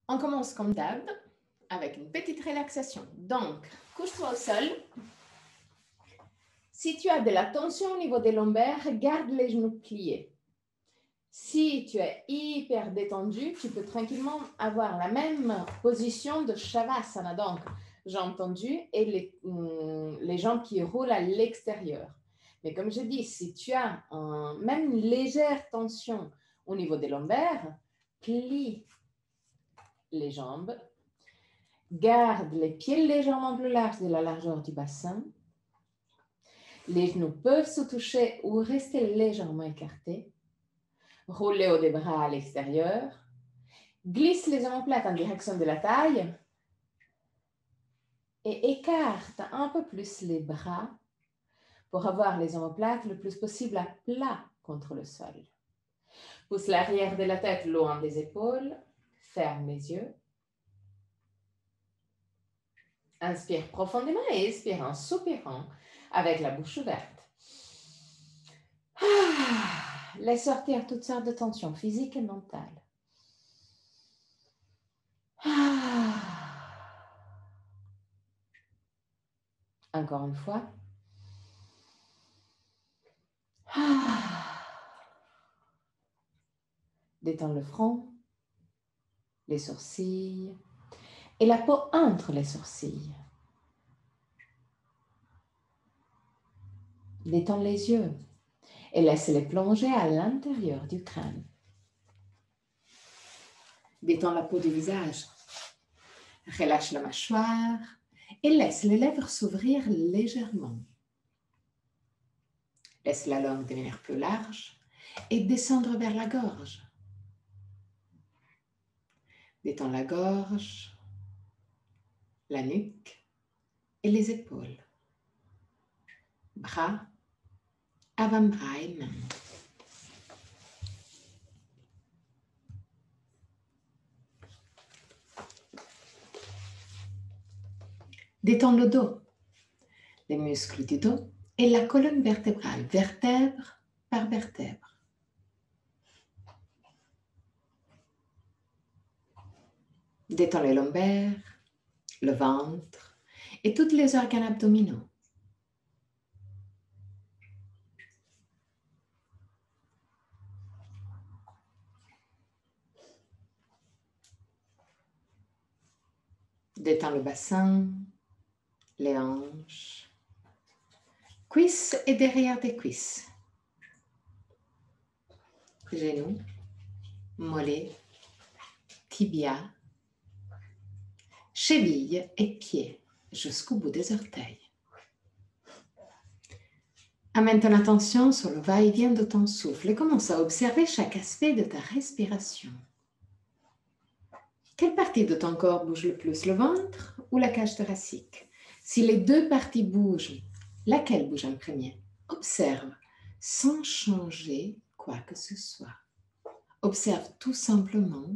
On commence comme d'hab avec une petite relaxation. Donc, couche-toi au sol. Si tu as de la tension au niveau des lombaires, garde les genoux pliés. Si tu es hyper détendu, tu peux tranquillement avoir la même position de Shavasana. Donc, jambes tendues et les jambes qui roulent à l'extérieur. Mais comme je dis, si tu as même une légère tension au niveau des lombaires, plie les jambes. Garde les pieds légèrement plus larges de la largeur du bassin. Les genoux peuvent se toucher ou rester légèrement écartés. Roule le haut des bras à l'extérieur. Glisse les omoplates en direction de la taille. Et écarte un peu plus les bras pour avoir les omoplates le plus possible à plat contre le sol. Pousse l'arrière de la tête loin des épaules. Ferme les yeux. Inspire profondément et expire en soupirant avec la bouche ouverte. Laisse sortir toutes sortes de tensions physiques et mentales. Encore une fois. Détends le front, les sourcils et la peau entre les sourcils. Détends les yeux et laisse-les plonger à l'intérieur du crâne. Détends la peau du visage. Relâche la mâchoire et laisse les lèvres s'ouvrir légèrement. Laisse la langue devenir plus large et descendre vers la gorge. Détends la gorge, la nuque et les épaules. Bras, avant-bras et mains. Détends le dos, les muscles du dos et la colonne vertébrale, vertèbre par vertèbre. Détends les lombaires, le ventre et tous les organes abdominaux. Détends le bassin, les hanches, cuisses et derrière des cuisses. Genoux, mollets, tibia, chevilles et pieds jusqu'au bout des orteils. Amène ton attention sur le va-et-vient de ton souffle et commence à observer chaque aspect de ta respiration. Quelle partie de ton corps bouge le plus, le ventre ou la cage thoracique? Si les deux parties bougent, laquelle bouge en premier? Observe sans changer quoi que ce soit. Observe tout simplement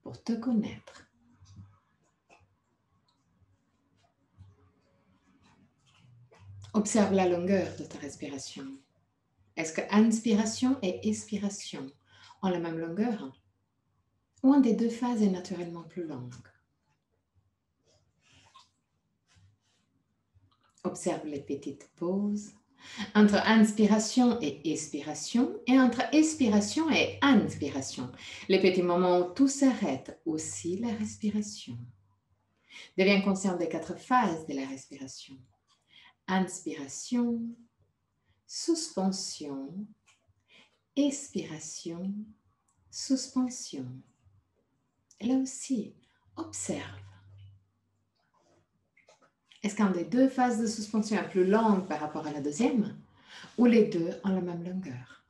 pour te connaître. Observe la longueur de ta respiration. Est-ce que inspiration et expiration ont la même longueur? Ou un des deux phases est naturellement plus longue? Observe les petites pauses entre inspiration et expiration et entre expiration et inspiration. Les petits moments où tout s'arrête, aussi la respiration. Deviens conscient des 4 phases de la respiration. Inspiration, suspension, expiration, suspension. Et là aussi, observe. Est-ce qu'un des deux phases de suspension est plus longue par rapport à la deuxième ou les deux ont la même longueur?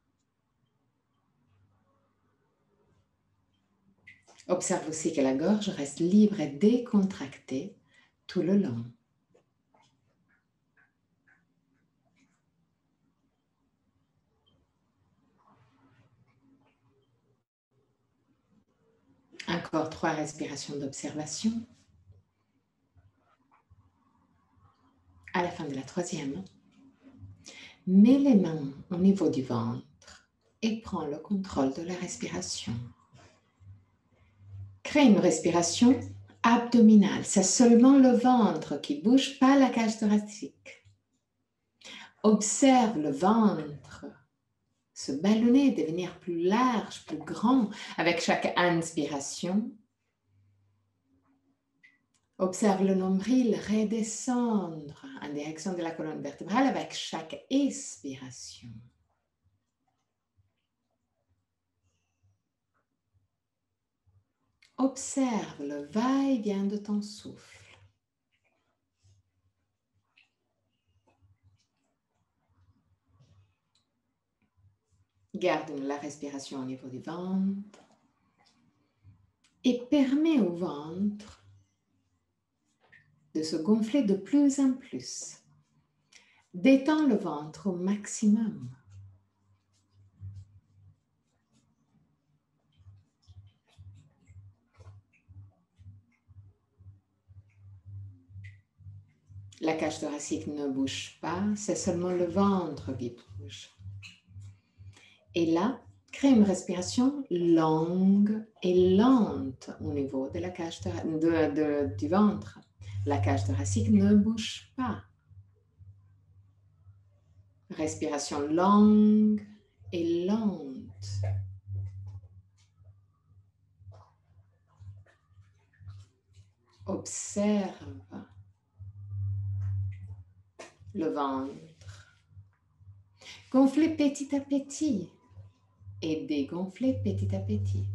Observe aussi que la gorge reste libre et décontractée tout le long. Encore 3 respirations d'observation. À la fin de la 3e, mets les mains au niveau du ventre et prends le contrôle de la respiration. Crée une respiration abdominale. C'est seulement le ventre qui bouge, pas la cage thoracique. Observe le ventre se ballonner, devenir plus large, plus grand avec chaque inspiration. Observe le nombril redescendre en direction de la colonne vertébrale avec chaque expiration. Observe le va-et-vient de ton souffle. Garde la respiration au niveau du ventre et permets au ventre de se gonfler de plus en plus. Détends le ventre au maximum. La cage thoracique ne bouge pas, c'est seulement le ventre qui bouge. Et là, crée une respiration longue et lente au niveau de la cage du ventre. La cage thoracique ne bouge pas. Respiration longue et lente. Observe le ventre. Gonflez petit à petit et dégonflez petit à petit.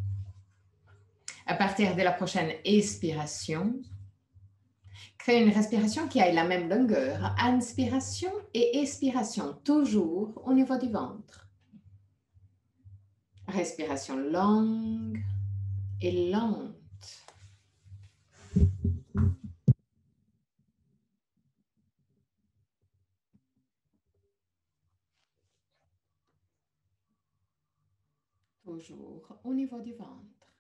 À partir de la prochaine expiration, crée une respiration qui ait la même longueur. Inspiration et expiration, toujours au niveau du ventre. Respiration longue et lente. Toujours au niveau du ventre.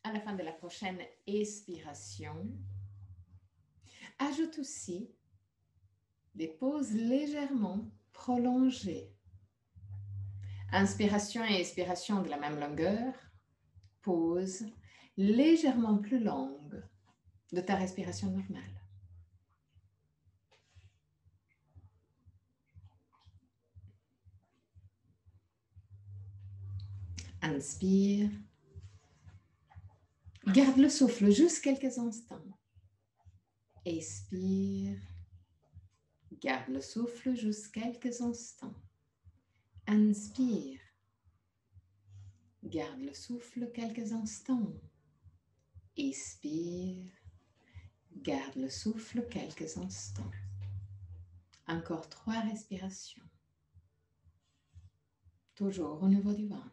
À la fin de la prochaine expiration, ajoute aussi des pauses légèrement prolongées. Inspiration et expiration de la même longueur. Pause légèrement plus longue de ta respiration normale. Inspire. Garde le souffle juste quelques instants. Expire. Garde le souffle juste quelques instants. Inspire. Garde le souffle quelques instants. Expire. Garde le souffle quelques instants. Encore 3 respirations. Toujours au niveau du ventre.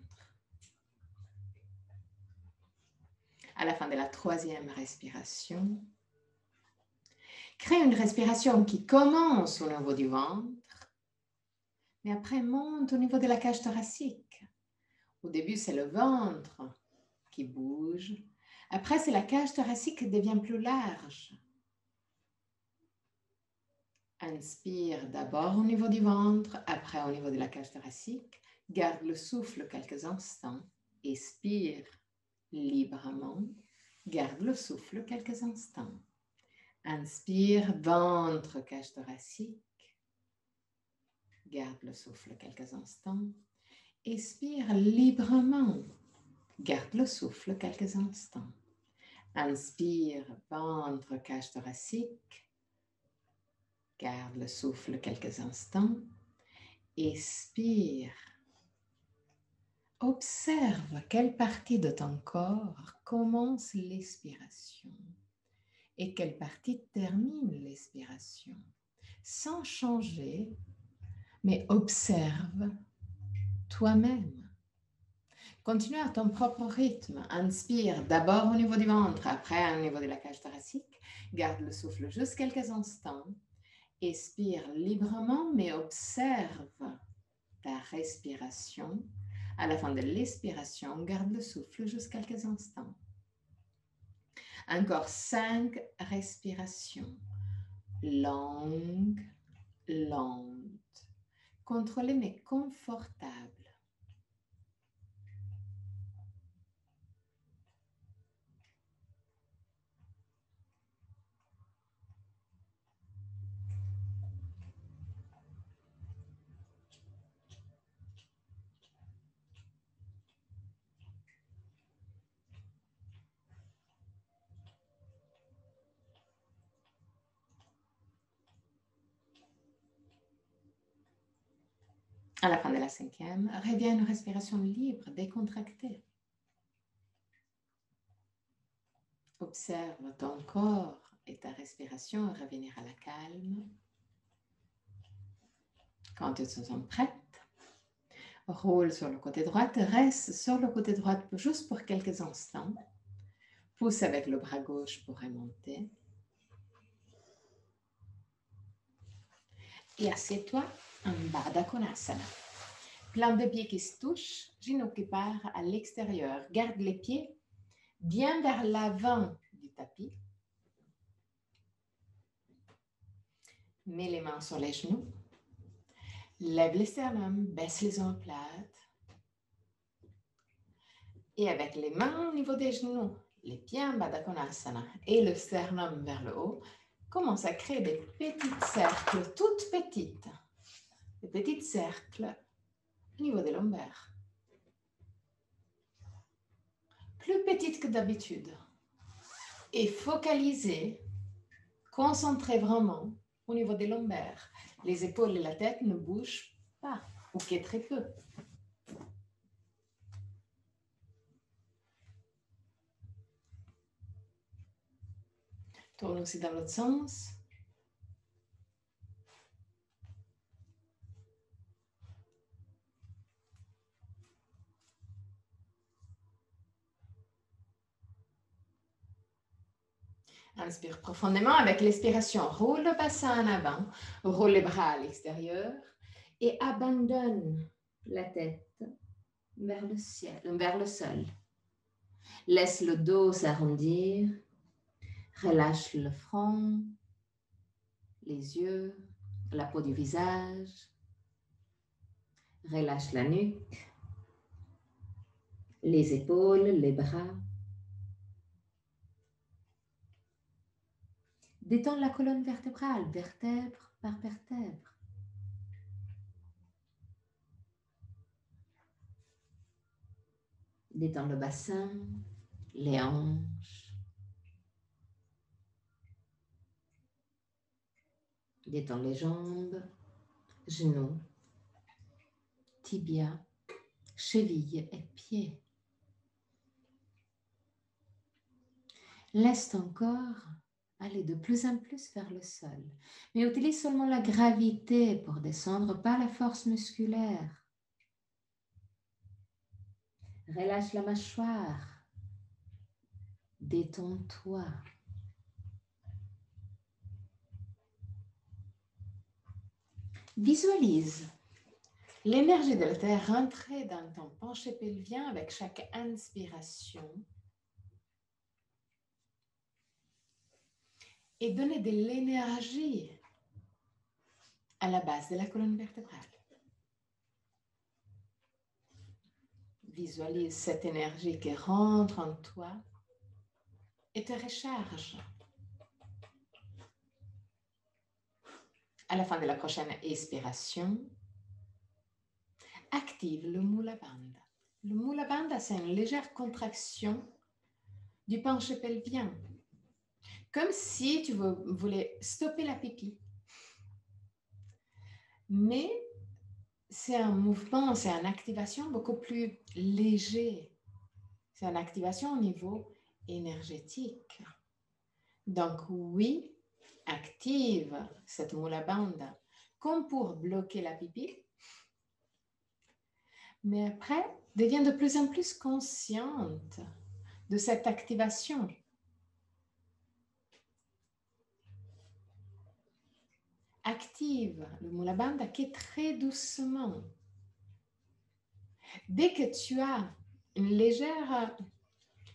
À la fin de la 3e respiration, crée une respiration qui commence au niveau du ventre, mais après monte au niveau de la cage thoracique. Au début, c'est le ventre qui bouge. Après, c'est la cage thoracique qui devient plus large. Inspire d'abord au niveau du ventre, après au niveau de la cage thoracique. Garde le souffle quelques instants. Expire librement. Garde le souffle quelques instants. Inspire, ventre, cage thoracique. Garde le souffle quelques instants. Expire librement. Garde le souffle quelques instants. Inspire, ventre, cage thoracique. Garde le souffle quelques instants. Expire. Observe quelle partie de ton corps commence l'expiration et quelle partie termine l'expiration. Sans changer, mais observe toi-même. Continue à ton propre rythme. Inspire d'abord au niveau du ventre, après au niveau de la cage thoracique. Garde le souffle juste quelques instants. Expire librement, mais observe ta respiration. À la fin de l'expiration, garde le souffle juste quelques instants. Encore 5 respirations. Longues, lentes. contrôlé mais confortable. À la fin de la 5e, reviens à une respiration libre, décontractée. Observe ton corps et ta respiration revenir à la calme. Quand tu te sens prête, roule sur le côté droit, reste sur le côté droit juste pour quelques instants. Pousse avec le bras gauche pour remonter. Et assieds-toi en Baddha Konasana. Plan de pieds qui se touchent, genoux qui partent à l'extérieur. Garde les pieds bien vers l'avant du tapis. Mets les mains sur les genoux. Lève les sternum, baisse les omoplates. Et avec les mains au niveau des genoux, les pieds en Baddha Konasana et le sternum vers le haut, commence à créer des petits cercles, toutes petites. Des petits cercles au niveau des lombaires. Plus petites que d'habitude. Et focalisez, concentrez vraiment au niveau des lombaires. Les épaules et la tête ne bougent pas, ou que très peu. Tourne aussi dans l'autre sens. Inspire profondément avec l'expiration. Roule le bassin en avant, roule les bras à l'extérieur et abandonne la tête vers le ciel, vers le sol. Laisse le dos s'arrondir. Relâche le front, les yeux, la peau du visage. Relâche la nuque, les épaules, les bras. Détends la colonne vertébrale, vertèbre par vertèbre. Détends le bassin, les hanches. Détends les jambes, genoux, tibia, chevilles et pieds. Laisse ton corps aller de plus en plus vers le sol, mais utilise seulement la gravité pour descendre, pas la force musculaire. Relâche la mâchoire. Détends-toi. Visualise l'énergie de la terre rentrer dans ton penché pelvien avec chaque inspiration et donner de l'énergie à la base de la colonne vertébrale. Visualise cette énergie qui rentre en toi et te recharge. À la fin de la prochaine expiration, active le Mula Bandha. Le Mula Bandha, c'est une légère contraction du penché pelvien. Comme si tu voulais stopper la pipi. Mais c'est un mouvement, c'est une activation beaucoup plus léger. C'est une activation au niveau énergétique. Donc oui, active cette Mula Bandha comme pour bloquer la pipi. Mais après, deviens de plus en plus consciente de cette activation. Active le Mula Bandha qui est très doucement. Dès que tu as une légère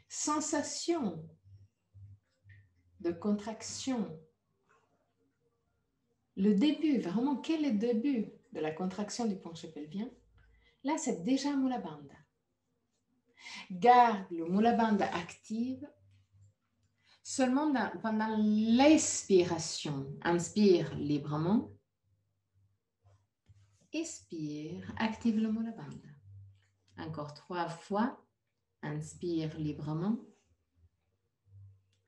sensation de contraction, le début, vraiment, quel est le début de la contraction du plancher pelvien, là, c'est déjà Mula Bandha. Garde le Mula Bandha active seulement pendant l'expiration. Inspire librement. Expire, active le Mula Bandha. Encore 3 fois. Inspire librement.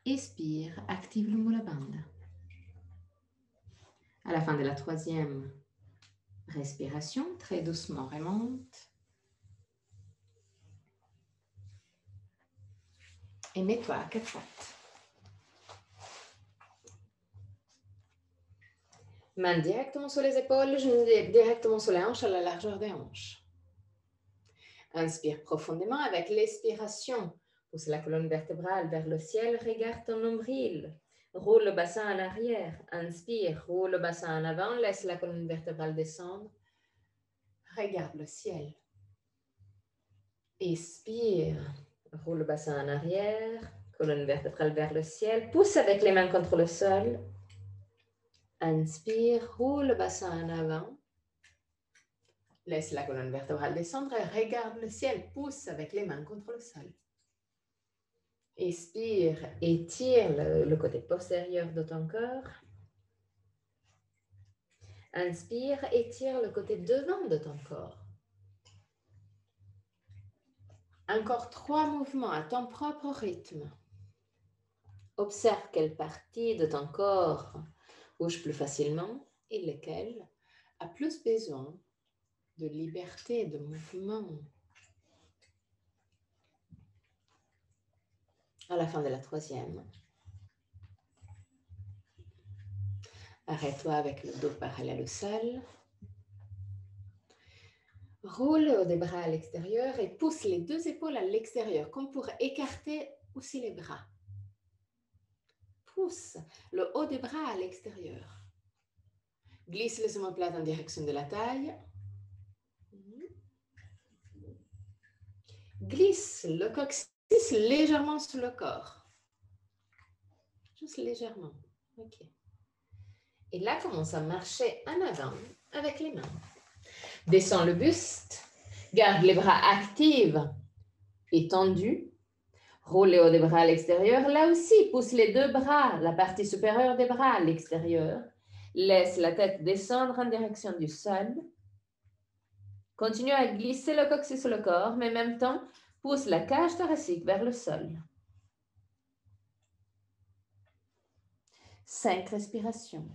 Expire, active le Mula Bandha. À la fin de la 3e respiration, très doucement remonte. Et mets-toi à 4 pattes. Main directement sur les épaules, genoux directement sur les hanches à la largeur des hanches. Inspire profondément avec l'expiration. Pousse la colonne vertébrale vers le ciel, regarde ton nombril. Roule le bassin en arrière. Inspire, roule le bassin en avant, laisse la colonne vertébrale descendre. Regarde le ciel. Expire, roule le bassin en arrière, colonne vertébrale vers le ciel. Pousse avec les mains contre le sol. Inspire, roule le bassin en avant. Laisse la colonne vertébrale descendre et regarde le ciel. Pousse avec les mains contre le sol. Expire, étire le côté postérieur de ton corps. Inspire, étire le côté devant de ton corps. Encore 3 mouvements à ton propre rythme. Observe quelle partie de ton corps bouge plus facilement et lequel a plus besoin de liberté de mouvement. À la fin de la 3e, arrête-toi avec le dos parallèle au sol. Roule des bras à l'extérieur et pousse les 2 épaules à l'extérieur, comme pour écarter aussi les bras. Pousse le haut des bras à l'extérieur. Glisse les omoplates en direction de la taille. Glisse le coccyx légèrement sur le corps. Juste légèrement. OK. Et là, commence à marcher en avant avec les mains. Descends le buste. Garde les bras actifs et tendus. Roule le haut des bras à l'extérieur. Là aussi, pousse les 2 bras, la partie supérieure des bras à l'extérieur. Laisse la tête descendre en direction du sol. Continue à glisser le coccyx sur le corps, mais en même temps, pousse la cage thoracique vers le sol. 5 respirations.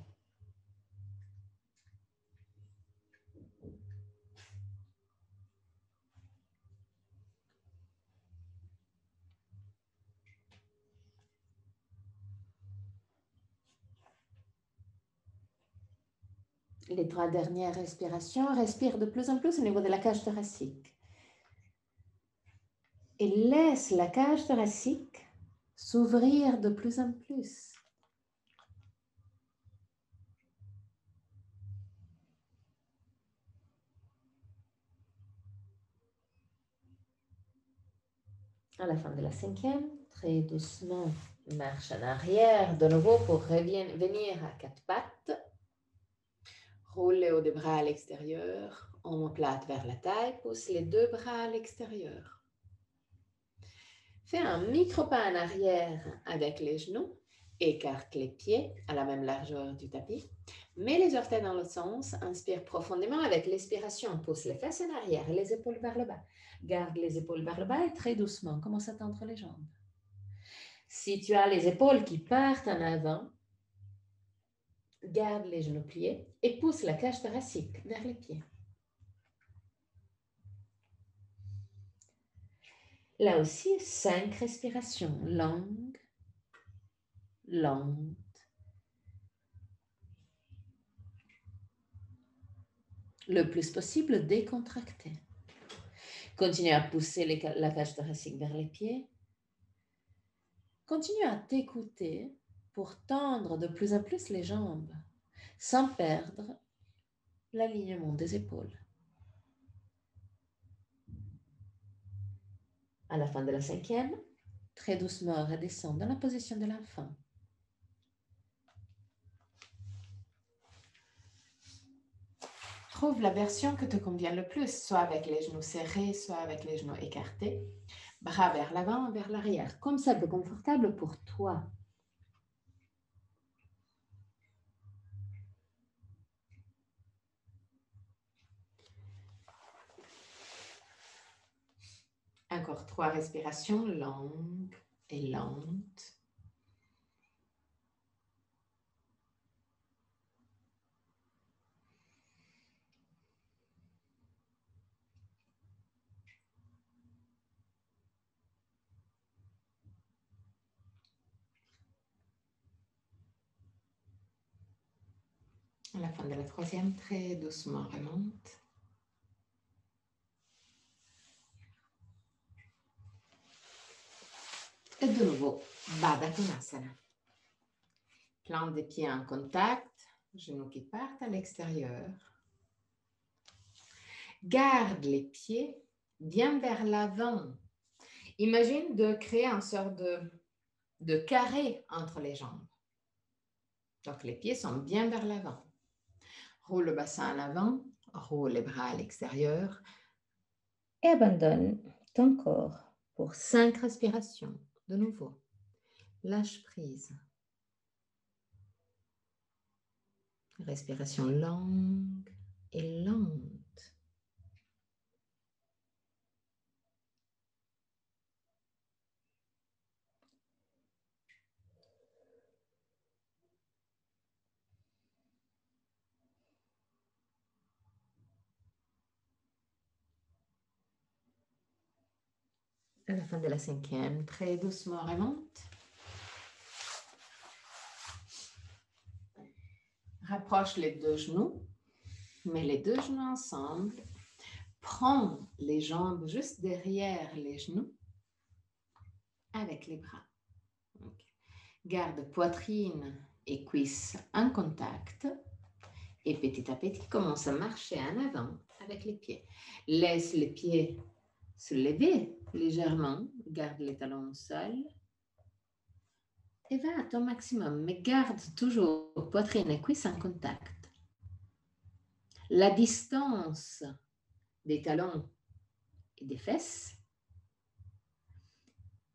Les 3 dernières respirations, respire de plus en plus au niveau de la cage thoracique. Et laisse la cage thoracique s'ouvrir de plus en plus. À la fin de la 5e, très doucement, marche en arrière de nouveau pour venir à 4 pattes. Roule le haut des bras à l'extérieur, omoplate vers la taille, pousse les 2 bras à l'extérieur. Fais un micro-pas en arrière avec les genoux, écarte les pieds à la même largeur du tapis. Mets les orteils dans l'autre sens, inspire profondément avec l'expiration, pousse les fesses en arrière et les épaules vers le bas. Garde les épaules vers le bas et très doucement, commence à tendre les jambes. Si tu as les épaules qui partent en avant, garde les genoux pliés et pousse la cage thoracique vers les pieds. Là aussi, 5 respirations longues, lentes. Le plus possible décontracté. Continue à pousser la cage thoracique vers les pieds. Continue à t'écouter pour tendre de plus en plus les jambes, sans perdre l'alignement des épaules. À la fin de la 5e, très doucement redescends dans la position de l'enfant. trouve la version que te convient le plus, soit avec les genoux serrés, soit avec les genoux écartés. Bras vers l'avant, vers l'arrière, comme ça, plus confortable pour toi. Encore 3 respirations longues et lentes. À la fin de la troisième, très doucement remonte. Et de nouveau, Baddha Konasana. Plante des pieds en contact, genoux qui partent à l'extérieur. Garde les pieds bien vers l'avant. Imagine de créer une sorte de carré entre les jambes. Donc, les pieds sont bien vers l'avant. Roule le bassin en avant, roule les bras à l'extérieur et abandonne ton corps pour 5 respirations. De nouveau, lâche prise. Respiration longue et lente. À la fin de la cinquième, très doucement remonte. Rapproche les deux genoux, mets les deux genoux ensemble. Prends les jambes juste derrière les genoux avec les bras. Okay. Garde poitrine et cuisses en contact et petit à petit commence à marcher en avant avec les pieds. Laisse les pieds se lever légèrement, garde les talons au sol et va à ton maximum, mais garde toujours poitrine et cuisses en contact. La distance des talons et des fesses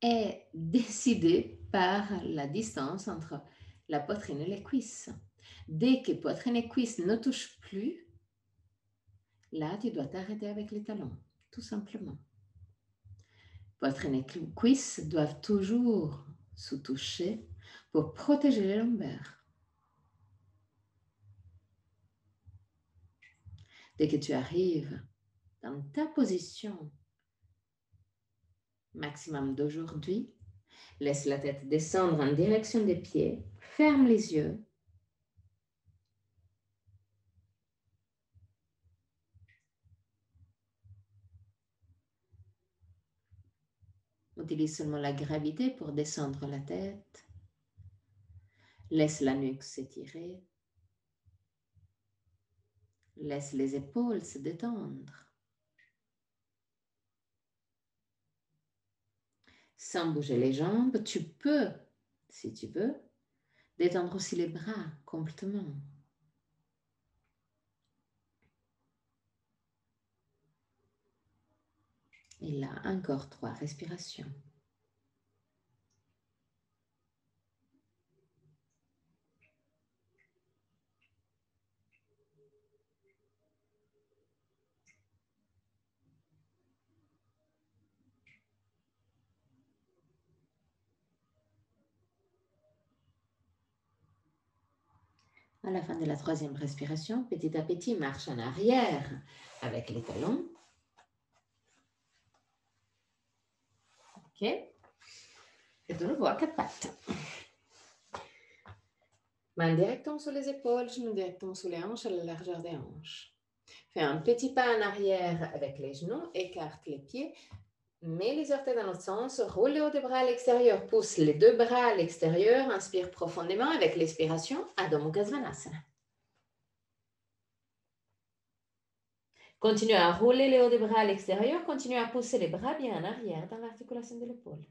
est décidée par la distance entre la poitrine et les cuisses. Dès que poitrine et cuisses ne touchent plus, là, tu dois t'arrêter avec les talons, tout simplement. Poitrine et cuisses doivent toujours se toucher pour protéger les lombaires. Dès que tu arrives dans ta position maximum d'aujourd'hui, laisse la tête descendre en direction des pieds, ferme les yeux. Utilise seulement la gravité pour descendre la tête. Laisse la nuque s'étirer. Laisse les épaules se détendre. Sans bouger les jambes, tu peux, si tu veux, détendre aussi les bras complètement. Et là, encore 3 respirations. À la fin de la 3e respiration, petit à petit, marche en arrière avec les talons. OK. Et de nouveau à 4 pattes. Main directement sur les épaules, genoux directement sous les hanches, à la largeur des hanches. Fais un petit pas en arrière avec les genoux, écarte les pieds, mets les orteils dans l'autre sens, roule le haut des bras à l'extérieur, pousse les 2 bras à l'extérieur, inspire profondément avec l'expiration, Adho Mukha Svanasana. Continue à rouler les hauts des bras à l'extérieur, continue à pousser les bras bien en arrière dans l'articulation de l'épaule.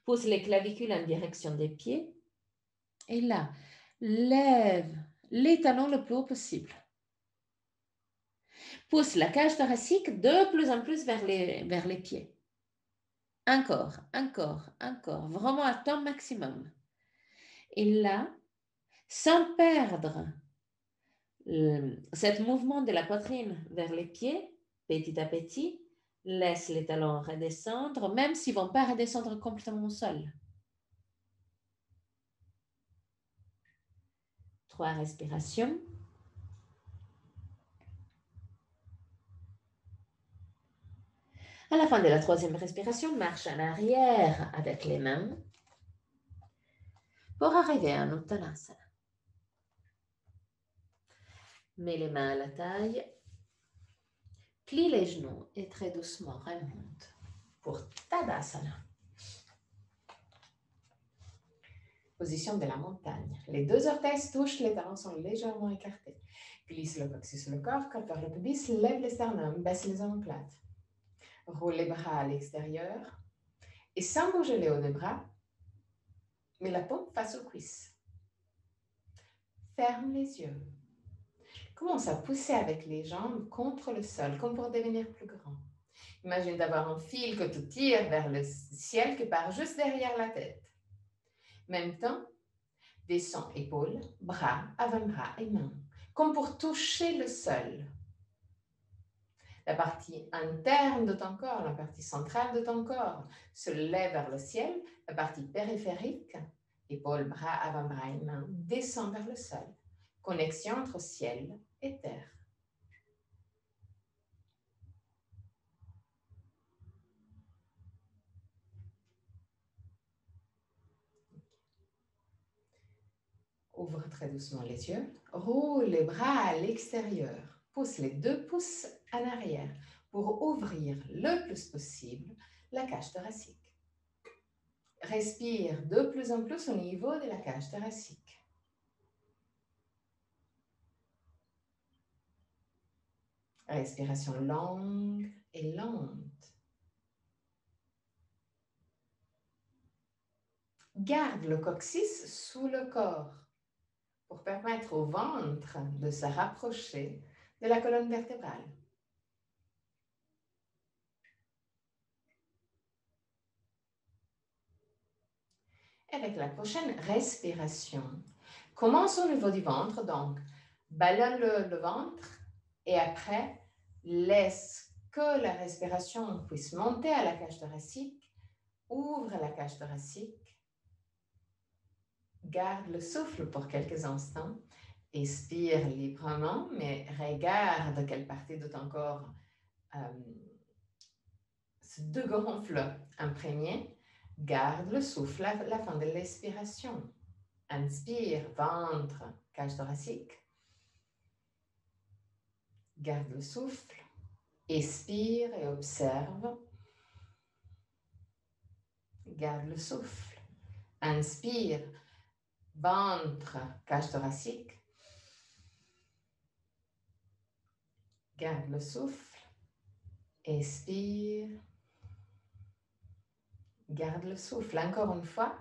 Pousse les clavicules en direction des pieds. Et là, lève les talons le plus haut possible. Pousse la cage thoracique de plus en plus vers les pieds. Encore, encore, encore, vraiment à ton maximum. Et là, sans perdre ce mouvement de la poitrine vers les pieds, petit à petit, laisse les talons redescendre, même s'ils ne vont pas redescendre complètement au sol. 3 respirations. À la fin de la 3e respiration, marche en arrière avec les mains pour arriver à un Uttanasana. Mets les mains à la taille, plie les genoux et très doucement remonte pour Tadasana. Position de la montagne. Les 2 orteils se touchent, les talons sont légèrement écartés. Glisse le coccyx sur le corps, corps vers le pubis, lève les sternums, baisse les omoplates. Roule les bras à l'extérieur et sans bouger les hauts des bras, mets la paume face aux cuisses. Ferme les yeux. Commence à pousser avec les jambes contre le sol, comme pour devenir plus grand. Imagine d'avoir un fil que tu tires vers le ciel qui part juste derrière la tête. En même temps, descends épaules, bras, avant-bras et mains, comme pour toucher le sol. La partie interne de ton corps, la partie centrale de ton corps, se lève vers le ciel. La partie périphérique, épaules, bras, avant-bras et mains, descend vers le sol. Connexion entre ciel et terre. Ouvre très doucement les yeux. Roule les bras à l'extérieur. Pousse les 2 pouces en arrière pour ouvrir le plus possible la cage thoracique. Respire de plus en plus au niveau de la cage thoracique. Respiration longue et lente. Garde le coccyx sous le corps pour permettre au ventre de se rapprocher de la colonne vertébrale. Avec la prochaine respiration, commence au niveau du ventre, donc ballonne le ventre et après, laisse que la respiration puisse monter à la cage thoracique, ouvre la cage thoracique, garde le souffle pour quelques instants, expire librement, mais regarde quelle partie de ton corps se dégonfle en premier. Garde le souffle à la fin de l'expiration. Inspire, ventre, cage thoracique. Garde le souffle. Expire et observe. Garde le souffle. Inspire, ventre, cage thoracique. Garde le souffle. Expire. Garde le souffle. Encore une fois.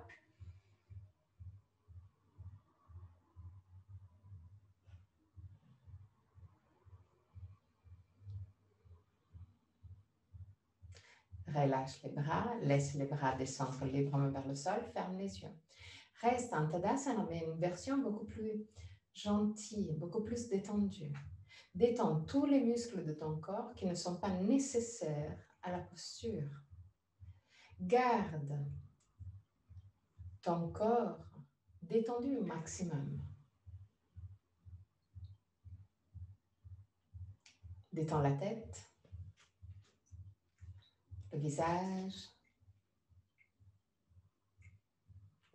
Relâche les bras, laisse les bras descendre librement vers le sol, ferme les yeux. Reste en Tadasana, mais une version beaucoup plus gentille, beaucoup plus détendue. Détends tous les muscles de ton corps qui ne sont pas nécessaires à la posture. Garde ton corps détendu au maximum. Détends la tête, le visage,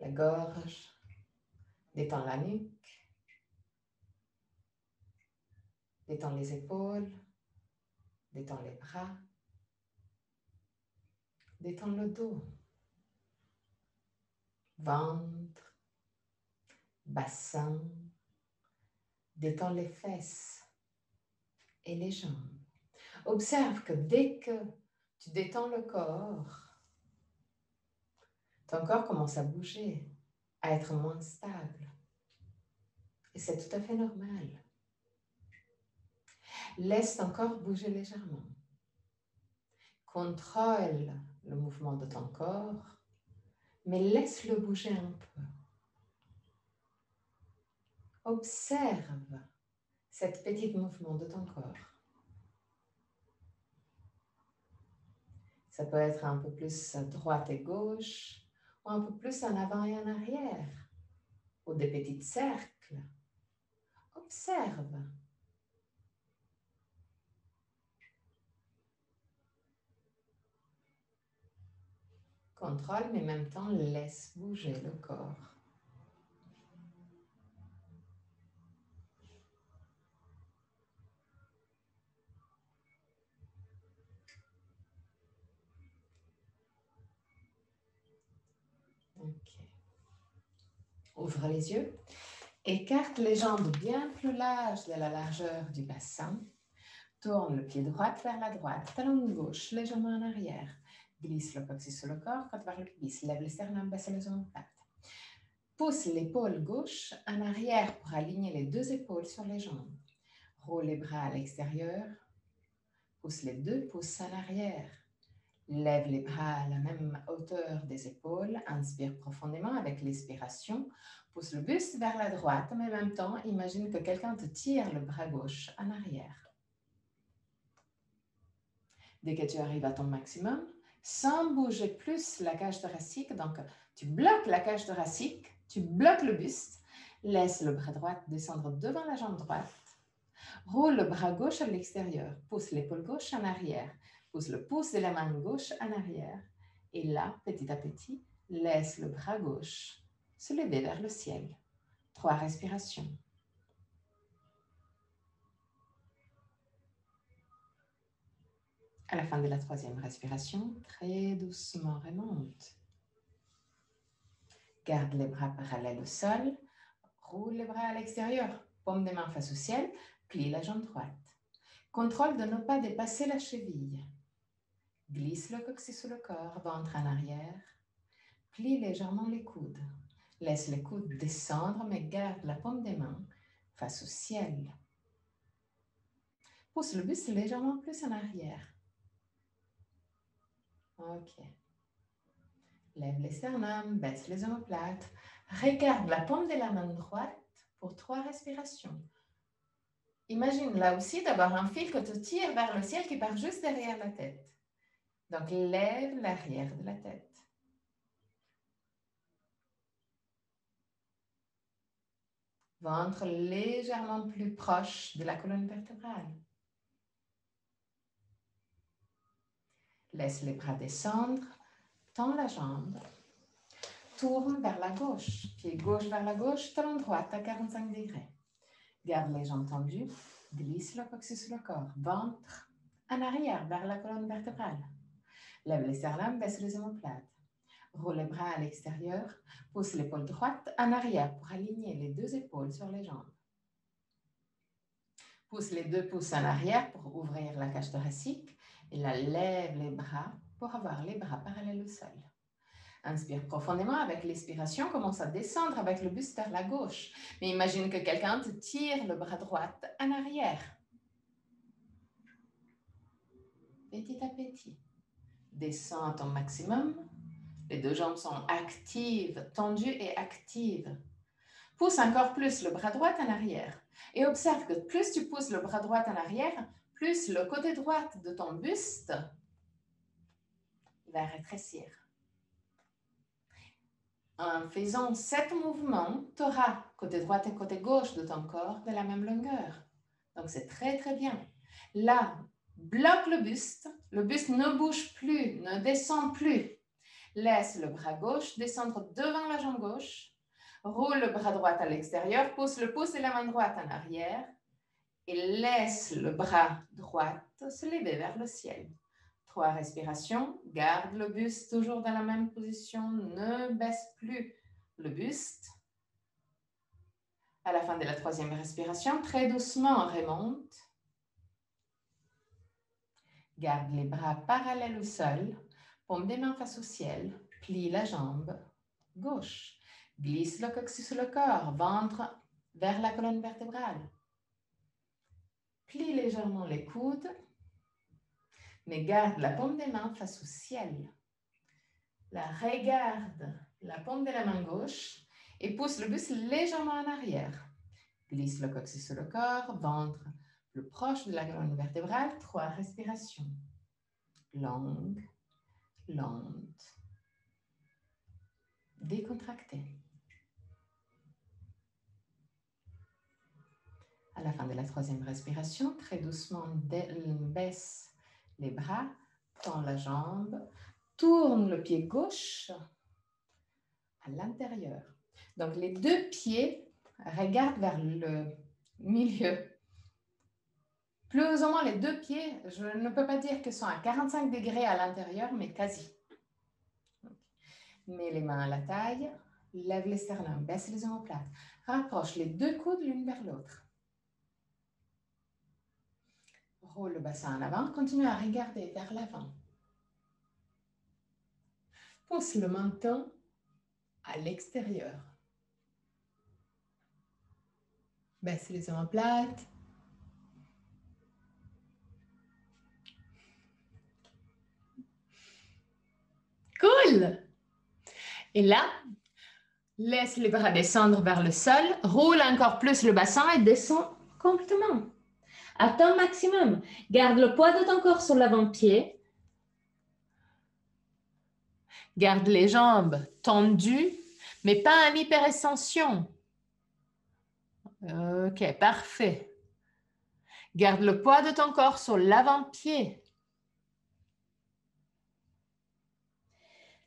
la gorge, détends la nuque, détends les épaules, détends les bras, détends le dos, ventre, bassin, détends les fesses et les jambes. Observe que dès que tu détends le corps, ton corps commence à bouger, à être moins stable. Et c'est tout à fait normal. Laisse ton corps bouger légèrement. Contrôle le mouvement de ton corps, mais laisse-le bouger un peu. Observe cet petit mouvement de ton corps. Ça peut être un peu plus à droite et gauche, ou un peu plus en avant et en arrière, ou des petits cercles. Observe. Contrôle, mais en même temps, laisse bouger le corps. Ok. Ouvre les yeux. Écarte les jambes bien plus larges de la largeur du bassin. Tourne le pied droit vers la droite, talon gauche légèrement en arrière. Glisse le coccyx sur le corps, côte vers le pubis. Lève le sternum, baisse les omoplates. Pousse l'épaule gauche en arrière pour aligner les deux épaules sur les jambes. Roule les bras à l'extérieur. Pousse les deux pouces en arrière. Lève les bras à la même hauteur des épaules. Inspire profondément avec l'expiration. Pousse le buste vers la droite, mais en même temps, imagine que quelqu'un te tire le bras gauche en arrière. Dès que tu arrives à ton maximum, sans bouger plus la cage thoracique, donc tu bloques la cage thoracique, tu bloques le buste, laisse le bras droit descendre devant la jambe droite, roule le bras gauche à l'extérieur, pousse l'épaule gauche en arrière, pousse le pouce de la main gauche en arrière, et là, petit à petit, laisse le bras gauche se lever vers le ciel. 3 respirations. À la fin de la 3e respiration, très doucement remonte. Garde les bras parallèles au sol, roule les bras à l'extérieur, paume des mains face au ciel, plie la jambe droite. Contrôle de ne pas dépasser la cheville. Glisse le coccyx sous le corps, ventre en arrière. Plie légèrement les coudes. Laisse les coudes descendre, mais garde la paume des mains face au ciel. Pousse le buste légèrement plus en arrière. Ok. Lève les sternums, baisse les omoplates. Regarde la paume de la main droite pour 3 respirations. Imagine là aussi d'avoir un fil que tu tires vers le ciel qui part juste derrière la tête. Donc, lève l'arrière de la tête. Ventre légèrement plus proche de la colonne vertébrale. Laisse les bras descendre, tends la jambe, tourne vers la gauche, pied gauche vers la gauche, talon droit à 45 degrés. Garde les jambes tendues, glisse le coccyx sur le corps, ventre en arrière vers la colonne vertébrale. Lève les sternums, baisse les omoplates. Roule les bras à l'extérieur, pousse l'épaule droite en arrière pour aligner les 2 épaules sur les jambes. Pousse les 2 pouces en arrière pour ouvrir la cage thoracique et là, lève les bras pour avoir les bras parallèles au sol. Inspire profondément avec l'expiration, commence à descendre avec le buste vers la gauche. Mais imagine que quelqu'un te tire le bras droit en arrière. Petit à petit. Descends à ton maximum. Les 2 jambes sont actives, tendues et actives. Pousse encore plus le bras droit en arrière. Et observe que plus tu pousses le bras droit en arrière, plus le côté droit de ton buste va rétrécir. En faisant 7 mouvements, tu auras côté droit et côté gauche de ton corps de la même longueur. Donc, c'est très, très bien. Là, bloque le buste ne bouge plus, ne descend plus. Laisse le bras gauche descendre devant la jambe gauche. Roule le bras droit à l'extérieur, pousse le pouce et la main droite en arrière et laisse le bras droit se lever vers le ciel. 3 respirations, garde le buste toujours dans la même position, ne baisse plus le buste. À la fin de la 3e respiration, très doucement, remonte. Garde les bras parallèles au sol, paume des mains face au ciel, plie la jambe gauche. Glisse le coccyx sur le corps, ventre vers la colonne vertébrale. Plie légèrement les coudes, mais garde la paume des mains face au ciel. Là, regarde la paume de la main gauche et pousse le buste légèrement en arrière. Glisse le coccyx sur le corps, ventre plus proche de la colonne vertébrale. 3 respirations. Longue, lente, décontractée. À la fin de la 3e respiration, très doucement, baisse les bras, tend la jambe, tourne le pied gauche à l'intérieur. Donc, les 2 pieds regardent vers le milieu. Plus ou moins les 2 pieds, je ne peux pas dire qu'ils sont à 45 degrés à l'intérieur, mais quasi. Mets les mains à la taille, lève les sternums, baisse les omoplates, rapproche les 2 coudes l'une vers l'autre. Roule le bassin en avant, continue à regarder vers l'avant. Pousse le menton à l'extérieur. Baisse les omoplates. Cool! Et là, laisse les bras descendre vers le sol, roule encore plus le bassin et descends complètement. À ton maximum. Garde le poids de ton corps sur l'avant-pied. Garde les jambes tendues, mais pas en hyperextension. Ok, parfait. Garde le poids de ton corps sur l'avant-pied.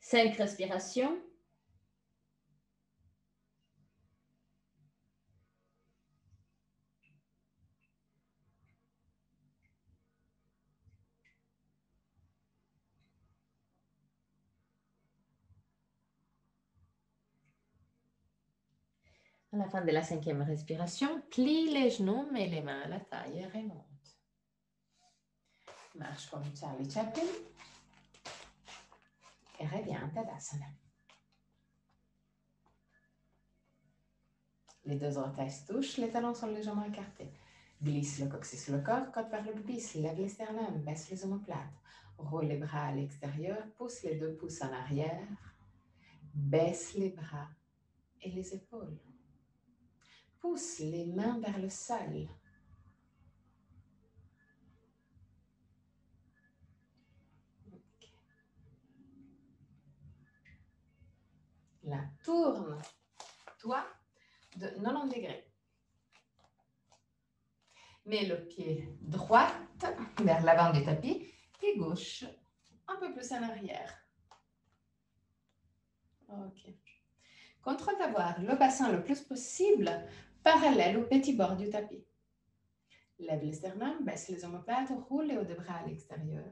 5 respirations. À la fin de la 5e respiration, plie les genoux, mets les mains à la taille et remonte. Marche comme Charlie Chaplin et reviens à Tadasana. Les 2 orteils se touchent, les talons sont légèrement écartés. Glisse le coccyx sur le corps, côte vers le pubis, lève les sternums, baisse les omoplates. Roule les bras à l'extérieur, pousse les 2 pouces en arrière, baisse les bras et les épaules. Pousse les mains vers le sol. Okay. Là, tourne-toi de 90 degrés. Mets le pied droit vers l'avant du tapis et gauche un peu plus en arrière. Ok. Contrôle d'avoir le bassin le plus possible parallèle au petit bord du tapis. Lève les sternums, baisse les omoplates, roule les hauts de bras à l'extérieur.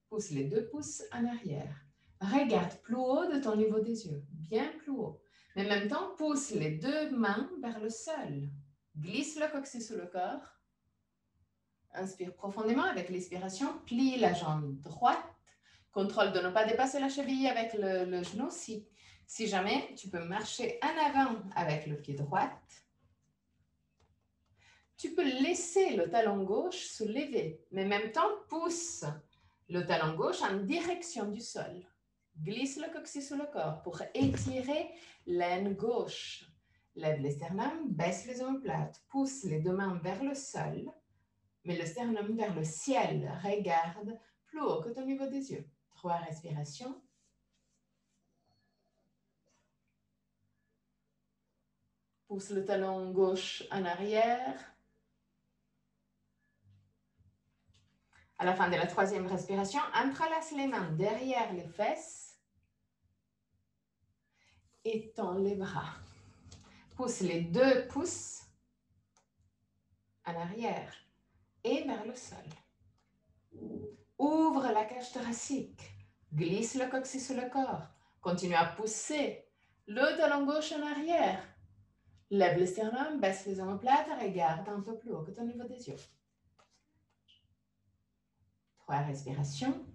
Pousse les 2 pouces en arrière. Regarde plus haut de ton niveau des yeux, bien plus haut. Mais en même temps, pousse les 2 mains vers le sol. Glisse le coccyx sous le corps. Inspire profondément avec l'expiration. Plie la jambe droite. Contrôle de ne pas dépasser la cheville avec le genou. Si jamais, tu peux marcher en avant avec le pied droit. Tu peux laisser le talon gauche se lever, mais en même temps, pousse le talon gauche en direction du sol. Glisse le coccyx sur le corps pour étirer l'aine gauche. Lève les sternums, baisse les omoplates, pousse les 2 mains vers le sol, mais le sternum vers le ciel. Regarde plus haut que ton niveau des yeux. 3 respirations. Pousse le talon gauche en arrière. À la fin de la 3e respiration, entrelace les mains derrière les fesses et tends les bras. Pousse les 2 pouces en arrière et vers le sol. Ouvre la cage thoracique. Glisse le coccyx sur le corps. Continue à pousser le talon gauche en arrière. Lève le sternum, baisse les omoplates, regarde un peu plus haut que ton niveau des yeux. 3 respirations.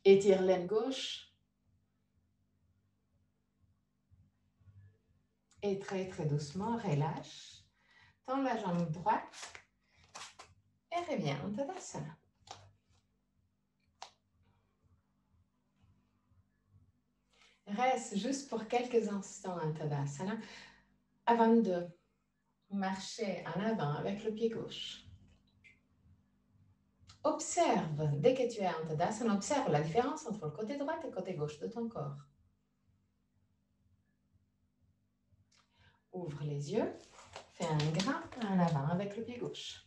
Étire l'aine gauche. Et très, très doucement, relâche. Tends la jambe droite et reviens en Tadasana. Reste juste pour quelques instants en Tadasana avant de marcher en avant avec le pied gauche. Observe, dès que tu es en Tadasana, observe la différence entre le côté droit et le côté gauche de ton corps. Ouvre les yeux, fais un grand en avant avec le pied gauche.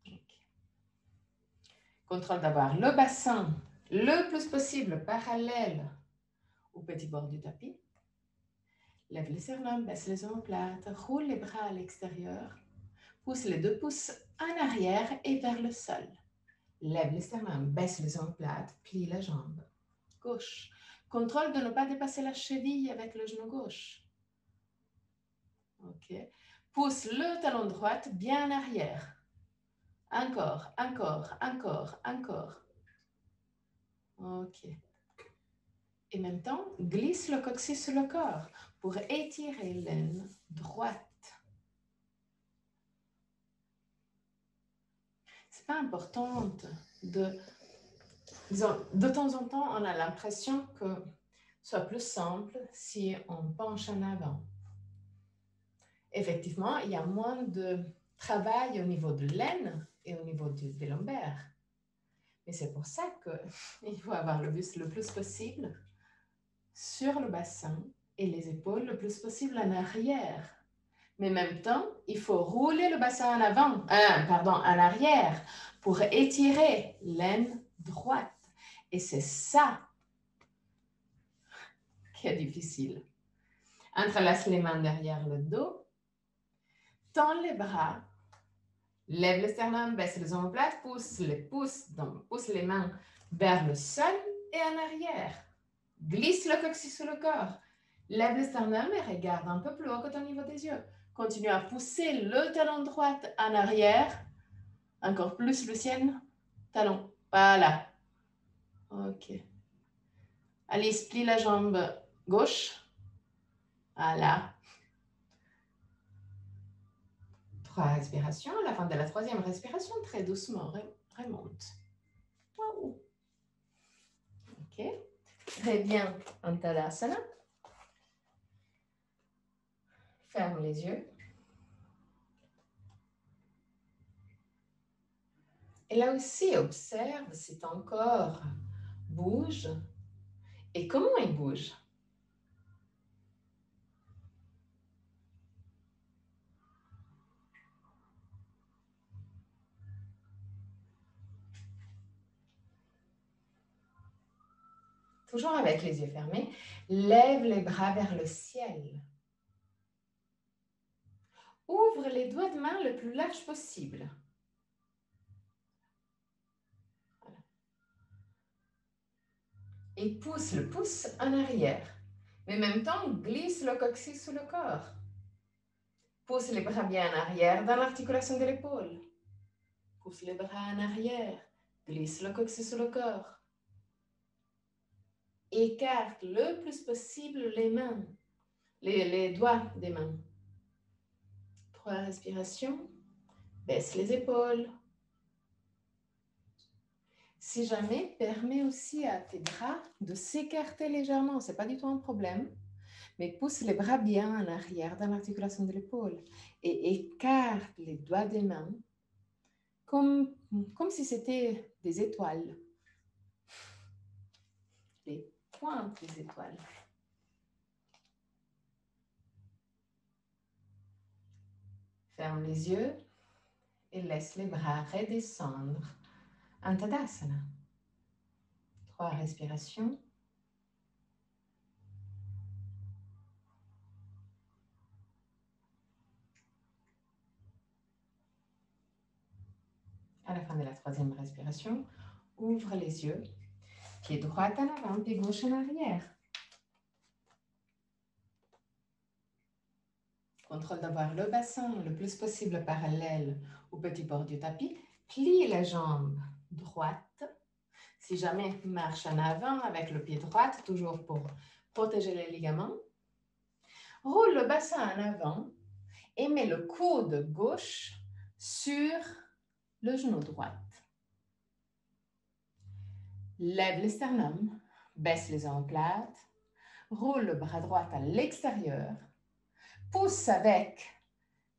Okay. Contrôle d'avoir le bassin le plus possible parallèle au petit bord du tapis. Lève les sternums, baisse les omoplates, roule les bras à l'extérieur. Pousse les 2 pouces en arrière et vers le sol. Lève les sternums, baisse les omoplates, plie la jambe gauche. Contrôle de ne pas dépasser la cheville avec le genou gauche. Ok. Pousse le talon droit bien en arrière. Encore, encore, encore, encore. Ok. Et en même temps, glisse le coccyx sur le corps pour étirer l'aine droite. C'est pas important disons, de temps en temps, on a l'impression que ce soit plus simple si on penche en avant. Effectivement, il y a moins de travail au niveau de l'aine et au niveau des lombaires. Et c'est pour ça qu'il faut avoir le buste le plus possible sur le bassin et les épaules le plus possible en arrière. Mais en même temps, il faut rouler le bassin en avant, en arrière pour étirer l'aine droite. Et c'est ça qui est difficile. Entrelace les mains derrière le dos, tends les bras, lève le sternum, baisse les omoplates, pousse les mains vers le sol et en arrière. Glisse le coccyx sur le corps. Lève le sternum et regarde un peu plus haut que ton niveau des yeux. Continue à pousser le talon droit en arrière. Encore plus le sien. Talon. Voilà. Ok. Allez, plie la jambe gauche. Voilà. 3 respirations. À la fin de la 3e respiration, très doucement, remonte. Wow. Ok. Très bien en Tadasana. Ferme les yeux. Et là aussi, observe si ton corps bouge et comment il bouge. Toujours avec les yeux fermés, lève les bras vers le ciel. Ouvre les doigts de main le plus large possible. Voilà. Et pousse le pouce en arrière. Mais en même temps, glisse le coccyx sous le corps. Pousse les bras bien en arrière dans l'articulation de l'épaule. Pousse les bras en arrière. Glisse le coccyx sous le corps. Écarte le plus possible les mains, les doigts des mains. 3 respirations. Baisse les épaules. Si jamais, permets aussi à tes bras de s'écarter légèrement. Ce n'est pas du tout un problème. Mais pousse les bras bien en arrière dans l'articulation de l'épaule. Et écarte les doigts des mains comme si c'était des étoiles. Les pointes des étoiles. Ferme les yeux et laisse les bras redescendre en Tadasana. 3 respirations. À la fin de la 3e respiration, ouvre les yeux. Pied droit en avant, pied gauche en arrière. Contrôle d'avoir le bassin le plus possible parallèle au petit bord du tapis. Plie la jambe droite. Si jamais, marche en avant avec le pied droit, toujours pour protéger les ligaments. Roule le bassin en avant et mets le coude gauche sur le genou droit. Lève les sternums, baisse les omoplates, roule le bras droit à l'extérieur, pousse avec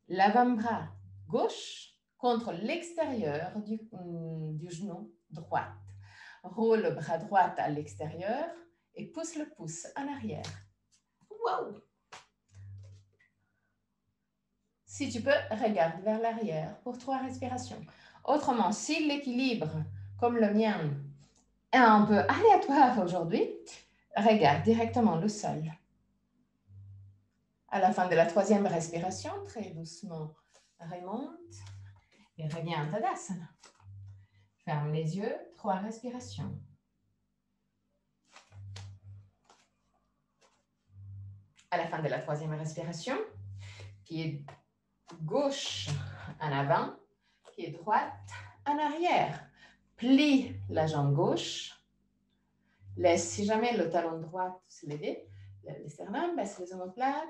l'avant-bras gauche contre l'extérieur du genou droit. Roule le bras droit à l'extérieur et pousse le pouce en arrière. Wow! Si tu peux, regarde vers l'arrière pour 3 respirations. Autrement, si l'équilibre, comme le mien, est un peu aléatoire aujourd'hui, regarde directement le sol. À la fin de la 3e respiration, très doucement, remonte et reviens en Tadasana. Ferme les yeux, 3 respirations. À la fin de la 3e respiration, pied gauche en avant, pied droit en arrière. Plie la jambe gauche. Laisse, si jamais, le talon droit se lever. Les sternums, baisse les omoplates.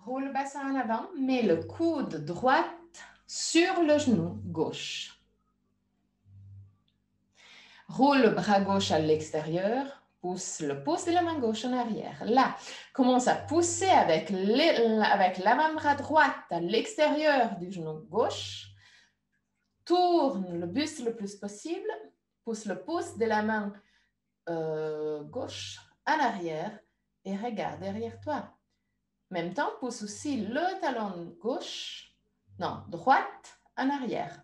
Roule le bassin en avant. Mets le coude droit sur le genou gauche. Roule le bras gauche à l'extérieur. Pousse le pouce de la main gauche en arrière. Là, commence à pousser avec l'avant-bras droit à l'extérieur du genou gauche. Tourne le buste le plus possible. Pousse le pouce de la main gauche en arrière et regarde derrière toi. En même temps, pousse aussi le talon droite en arrière.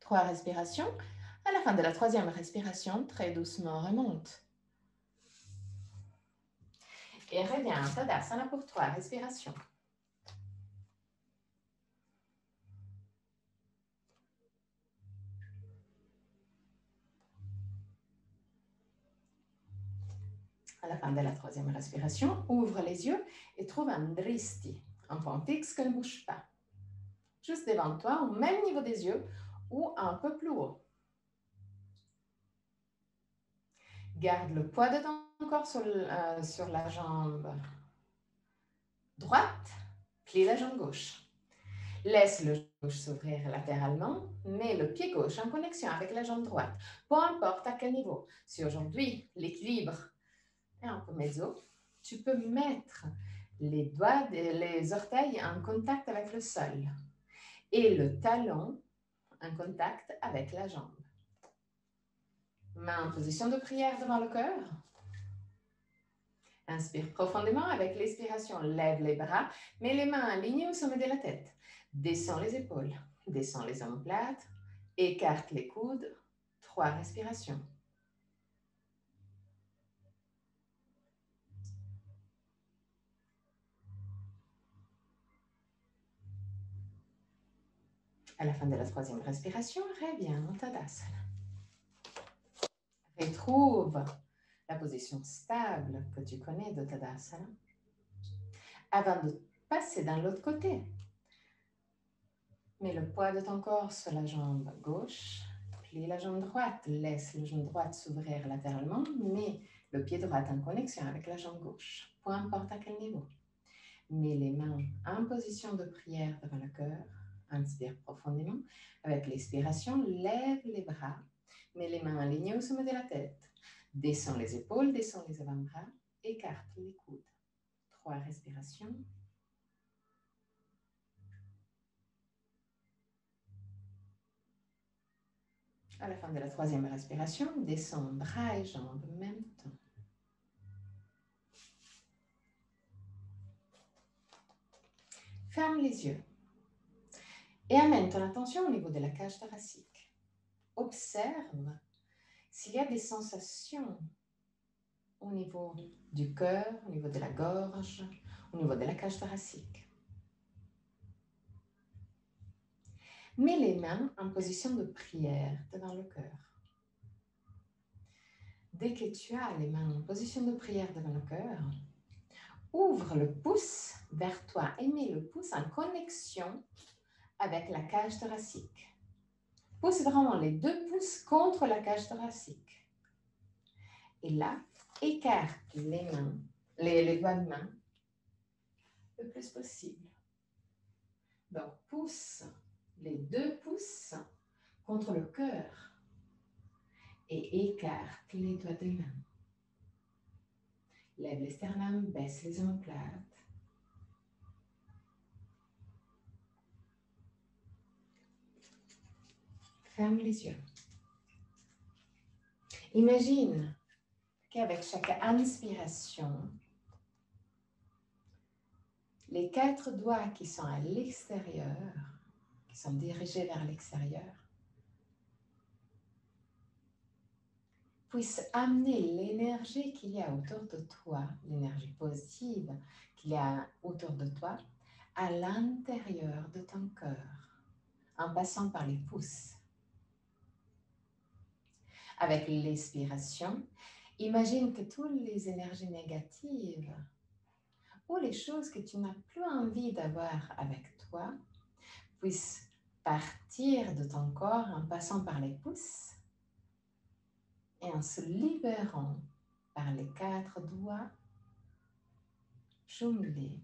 3 respirations. À la fin de la 3e respiration, très doucement, remonte. Et reviens en Tadasana pour 3 respirations. À la fin de la 3e respiration, ouvre les yeux et trouve un dristi, un point fixe qui ne bouge pas. Juste devant toi, au même niveau des yeux ou un peu plus haut. Garde le poids de ton corps sur la jambe droite, plie la jambe gauche. Laisse le genou gauche s'ouvrir latéralement, mets le pied gauche en connexion avec la jambe droite, peu importe à quel niveau. Si aujourd'hui l'équilibre est un peu mezzo, tu peux mettre les orteils en contact avec le sol et le talon en contact avec la jambe. Main en position de prière devant le cœur. Inspire profondément avec l'expiration. Lève les bras, mets les mains alignées au sommet de la tête. Descends les épaules, descends les omoplates, écarte les coudes. 3 respirations. À la fin de la 3e respiration, reviens en Tadasana. Retrouve la position stable que tu connais de Tadasana. Avant de passer dans l'autre côté, mets le poids de ton corps sur la jambe gauche, plie la jambe droite, laisse le genou droit s'ouvrir latéralement, mets le pied droit en connexion avec la jambe gauche, peu importe à quel niveau. Mets les mains en position de prière devant le cœur, inspire profondément. Avec l'expiration, lève les bras, mets les mains alignées au sommet de la tête, descends les épaules, descends les avant-bras, écarte les coudes. 3 respirations. À la fin de la 3e respiration, descends bras et jambes en même temps. Ferme les yeux et amène ton attention au niveau de la cage thoracique. Observe s'il y a des sensations au niveau du cœur, au niveau de la gorge, au niveau de la cage thoracique. Mets les mains en position de prière devant le cœur. Dès que tu as les mains en position de prière devant le cœur, ouvre le pouce vers toi et mets le pouce en connexion avec la cage thoracique. Pousse vraiment les 2 pouces contre la cage thoracique. Et là, écarte les mains les doigts de main le plus possible. Donc, pousse les 2 pouces contre le cœur et écarte les doigts de main. Lève les sternums, baisse les omoplates. Ferme les yeux. Imagine qu'avec chaque inspiration, les 4 doigts qui sont à l'extérieur, qui sont dirigés vers l'extérieur, puissent amener l'énergie qu'il y a autour de toi, l'énergie positive qu'il y a autour de toi, à l'intérieur de ton cœur, en passant par les pouces. Avec l'expiration, imagine que toutes les énergies négatives ou les choses que tu n'as plus envie d'avoir avec toi puissent partir de ton corps en passant par les pouces et en se libérant par les 4 doigts jumelés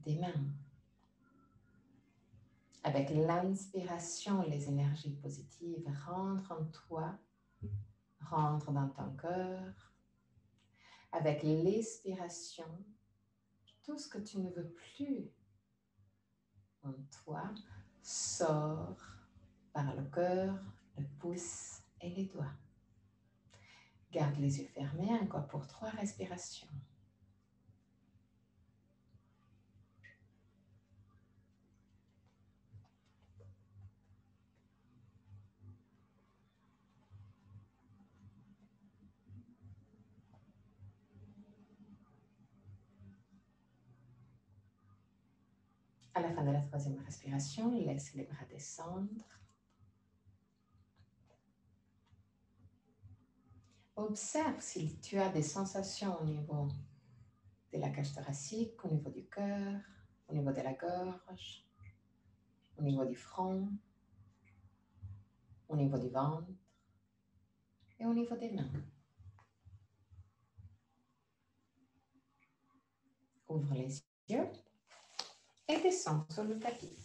des mains. Avec l'inspiration, les énergies positives rentrent en toi, rentrent dans ton cœur. Avec l'expiration, tout ce que tu ne veux plus en toi sort par le cœur, le pouce et les doigts. Garde les yeux fermés encore pour 3 respirations. À la fin de la 3e respiration, laisse les bras descendre. Observe si tu as des sensations au niveau de la cage thoracique, au niveau du cœur, au niveau de la gorge, au niveau du front, au niveau du ventre et au niveau des mains. Ouvre les yeux et descends sur le tapis.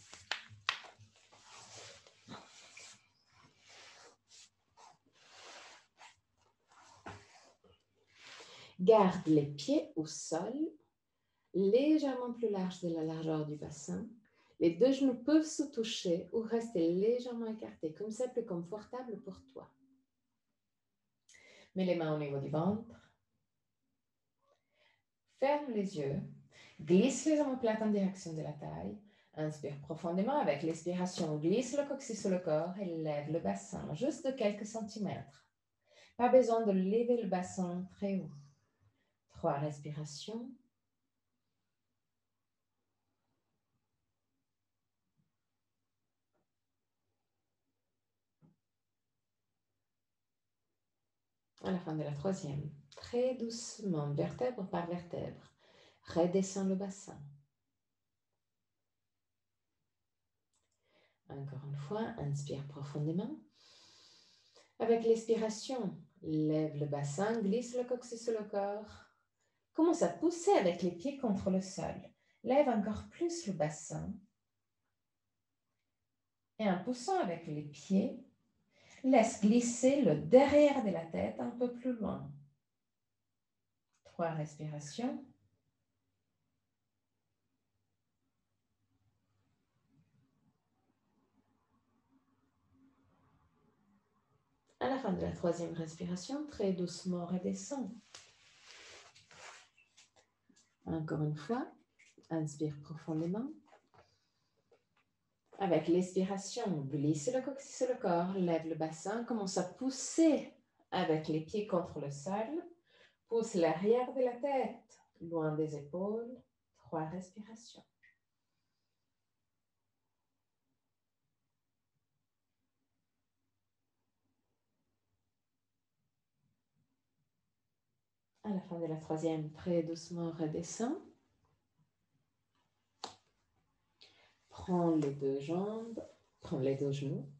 Garde les pieds au sol, légèrement plus large de la largeur du bassin. Les 2 genoux peuvent se toucher ou rester légèrement écartés, comme c'est plus confortable pour toi. Mets les mains au niveau du ventre. Ferme les yeux. Glisse les omoplates en direction de la taille. Inspire profondément. Avec l'expiration, glisse le coccyx sur le corps et lève le bassin juste de quelques centimètres. Pas besoin de lever le bassin très haut. 3 respirations. À la fin de la 3e, très doucement, vertèbre par vertèbre, redescends le bassin. Encore une fois, inspire profondément. Avec l'expiration, lève le bassin, glisse le coccyx sur le corps. Commence à pousser avec les pieds contre le sol. Lève encore plus le bassin. Et en poussant avec les pieds, laisse glisser le derrière de la tête un peu plus loin. 3 respirations. À la fin de la 3e respiration, très doucement redescends. Encore une fois, inspire profondément. Avec l'expiration, glisse le coccyx sur le corps, lève le bassin, commence à pousser avec les pieds contre le sol. Pousse l'arrière de la tête, loin des épaules. 3 respirations. À la fin de la 3e, très doucement redescends. Prends les 2 jambes, prends les 2 genoux.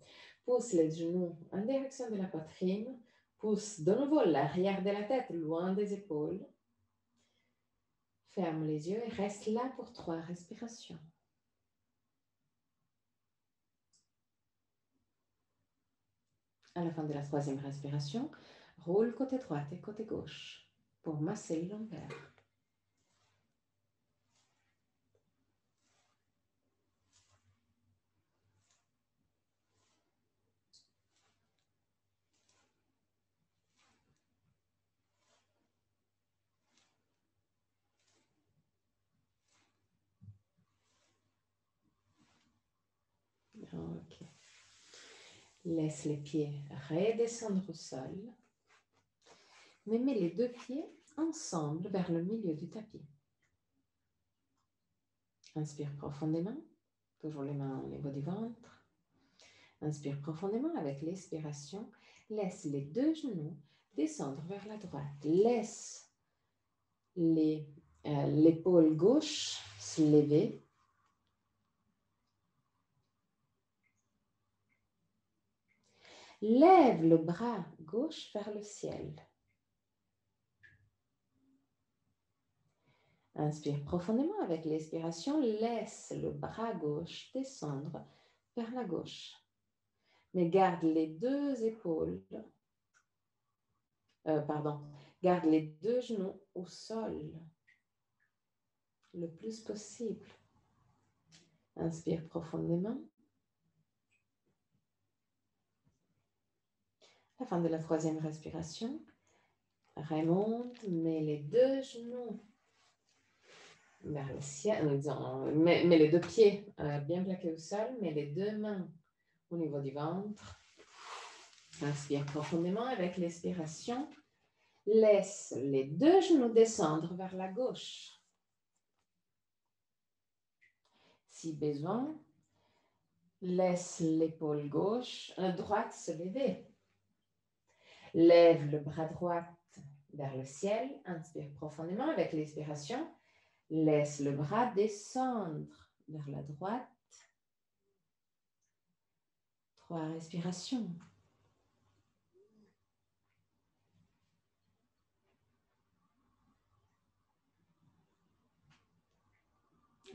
Pousse les genoux en direction de la poitrine. Pousse de nouveau l'arrière de la tête loin des épaules. Ferme les yeux et reste là pour 3 respirations. À la fin de la 3e respiration, roule côté droit et côté gauche pour masser le lombaire. Ok. Laisse les pieds redescendre au sol. Mais mets les 2 pieds ensemble vers le milieu du tapis. Inspire profondément, toujours les mains au niveau du ventre. Inspire profondément avec l'expiration. Laisse les 2 genoux descendre vers la droite. Laisse l'épaule gauche se lever. Lève le bras gauche vers le ciel. Inspire profondément avec l'expiration. Laisse le bras gauche descendre vers la gauche. Mais garde les 2 épaules. Garde les 2 genoux au sol le plus possible. Inspire profondément. À la fin de la 3e respiration, remonte, mets les 2 genoux vers le ciel, mets les 2 pieds bien plaqués au sol, mets les 2 mains au niveau du ventre. Inspire profondément avec l'expiration. Laisse les 2 genoux descendre vers la gauche. Si besoin, laisse l'épaule droite se lever. Lève le bras droit vers le ciel. Inspire profondément avec l'expiration. Laisse le bras descendre vers la droite. 3 respirations.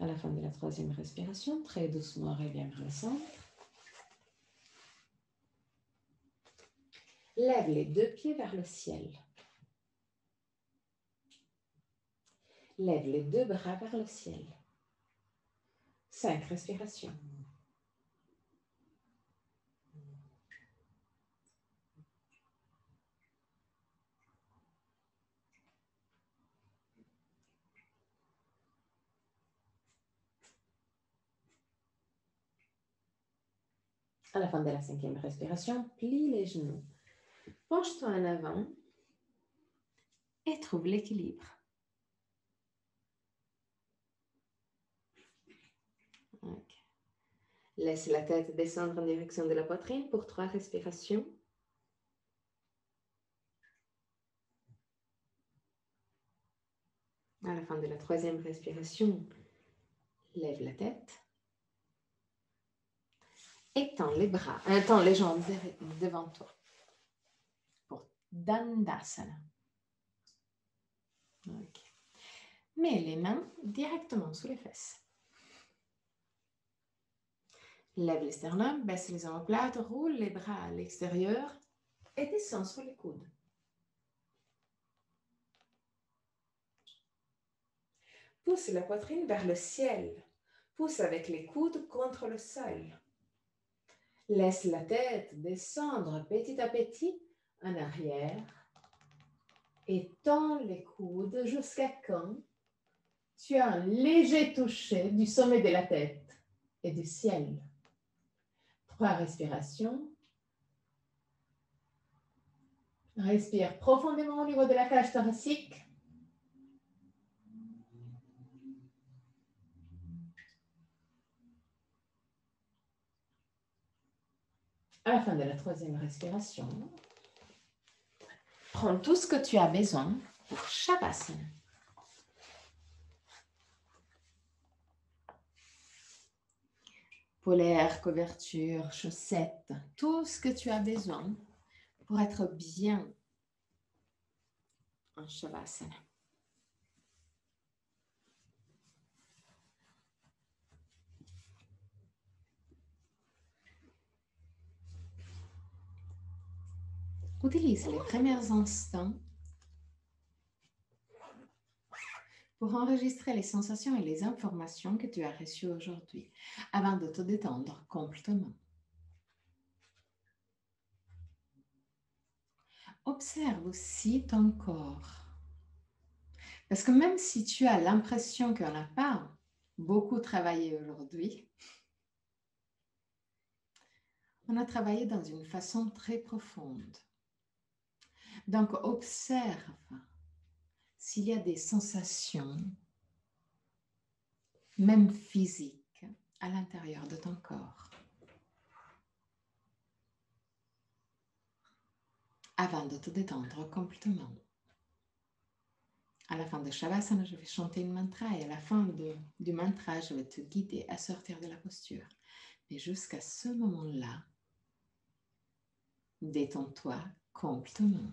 À la fin de la 3e respiration, très doucement, reviens vers le centre. Lève les 2 pieds vers le ciel. Lève les 2 bras vers le ciel. 5 respirations. À la fin de la 5e respiration, plie les genoux. Penche-toi en avant et trouve l'équilibre. Okay. Laisse la tête descendre en direction de la poitrine pour 3 respirations. À la fin de la 3e respiration, lève la tête. Étends les jambes devant toi pour Dandasana. Okay. Mets les mains directement sous les fesses. Lève les sternums, baisse les omoplates, roule les bras à l'extérieur et descends sur les coudes. Pousse la poitrine vers le ciel. Pousse avec les coudes contre le sol. Laisse la tête descendre petit à petit en arrière et tends les coudes jusqu'à quand tu as un léger toucher du sommet de la tête et du ciel. 3 respirations. Respire profondément au niveau de la cage thoracique. À la fin de la 3e respiration, prends tout ce que tu as besoin pour Shavasana. Polaire, couverture, chaussettes, tout ce que tu as besoin pour être bien en Shavasana. Utilise les premiers instants pour enregistrer les sensations et les informations que tu as reçues aujourd'hui avant de te détendre complètement. Observe aussi ton corps. Parce que même si tu as l'impression qu'on n'a pas beaucoup travaillé aujourd'hui, on a travaillé dans une façon très profonde. Donc, observe s'il y a des sensations, même physiques, à l'intérieur de ton corps. Avant de te détendre complètement. À la fin de Shavasana, je vais chanter une mantra et à la fin du mantra, je vais te guider à sortir de la posture. Mais jusqu'à ce moment-là, détends-toi complètement.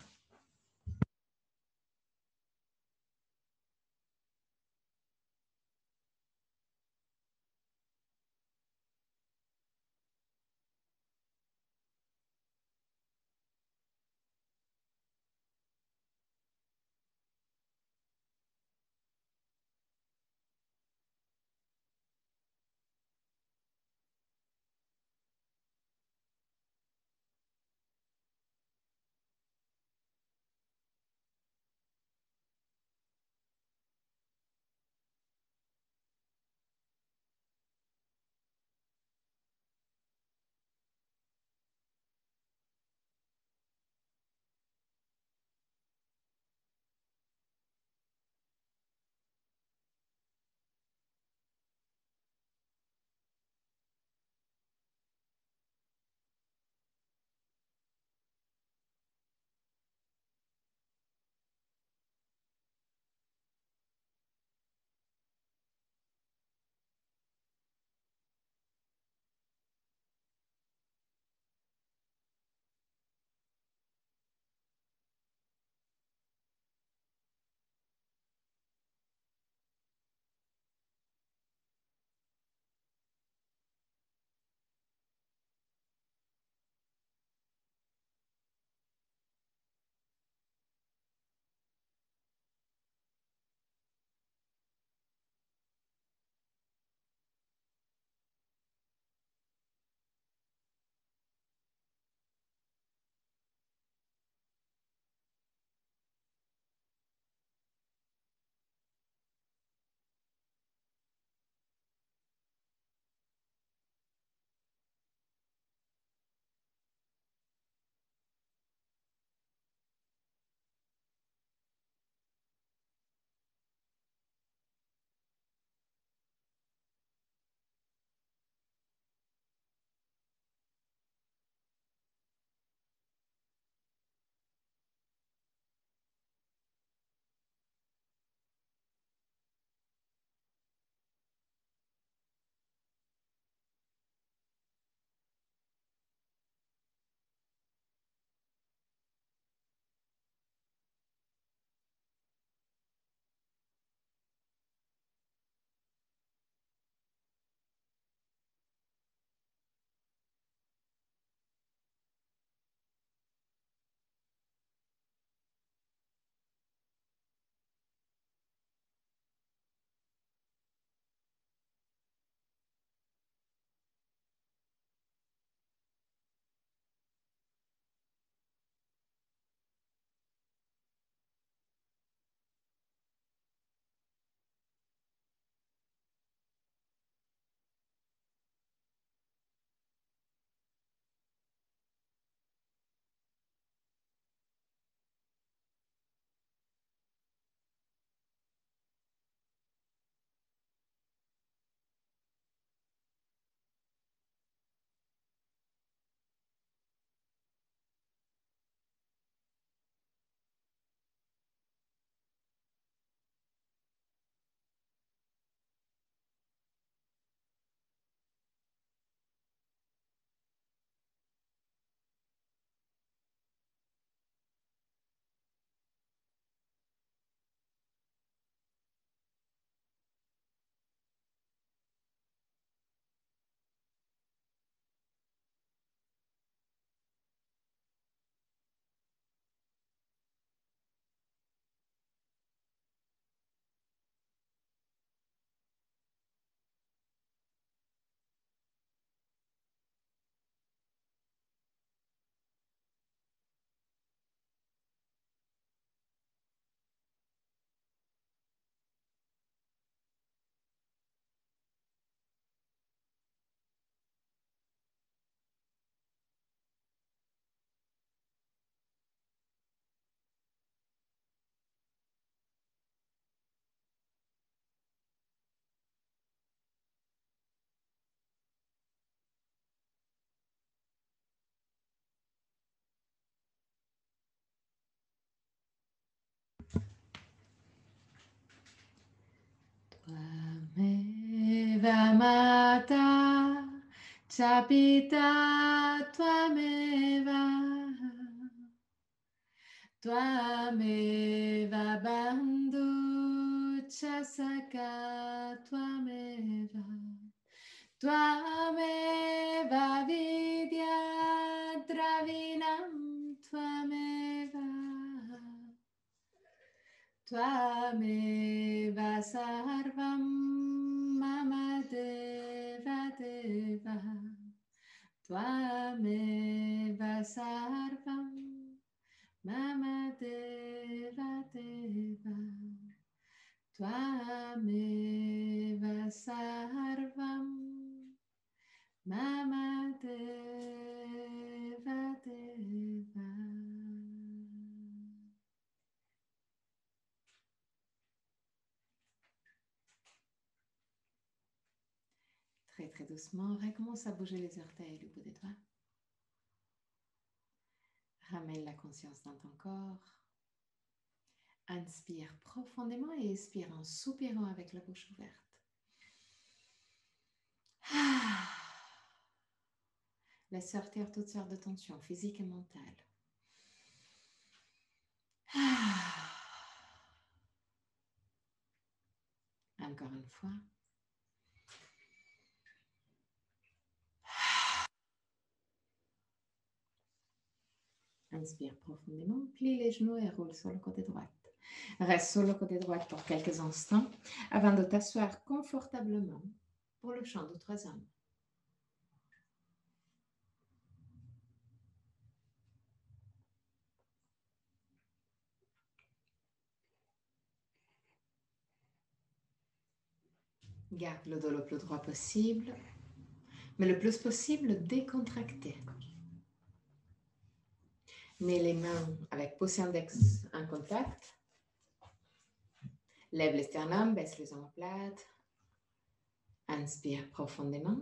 Tvameva Mata Chapita Tvameva Tvameva Bandhu Chasaka Tvameva Tvameva Vidya Dravinam Tvameva Tvameva Sarvam Mama Deva Deva Tvameva Sarvam Mama Deva Deva Tvameva Sarvam Mama Deva Deva. Très très doucement, recommence à bouger les orteils, le bout des doigts. Ramène la conscience dans ton corps. Inspire profondément et expire en soupirant avec la bouche ouverte. Laisse sortir toutes sortes de tensions physiques et mentales. Encore une fois. Inspire profondément, plie les genoux et roule sur le côté droit. Reste sur le côté droit pour quelques instants avant de t'asseoir confortablement pour le chant de 3 hommes. Garde le dos le plus droit possible, mais le plus possible décontracté. Mets les mains avec pouce index en contact. Lève les sternum, baisse les omoplates. Inspire profondément.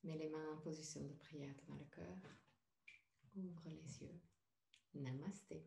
Mets les mains en position de prière devant le cœur. Ouvre les yeux. Namasté.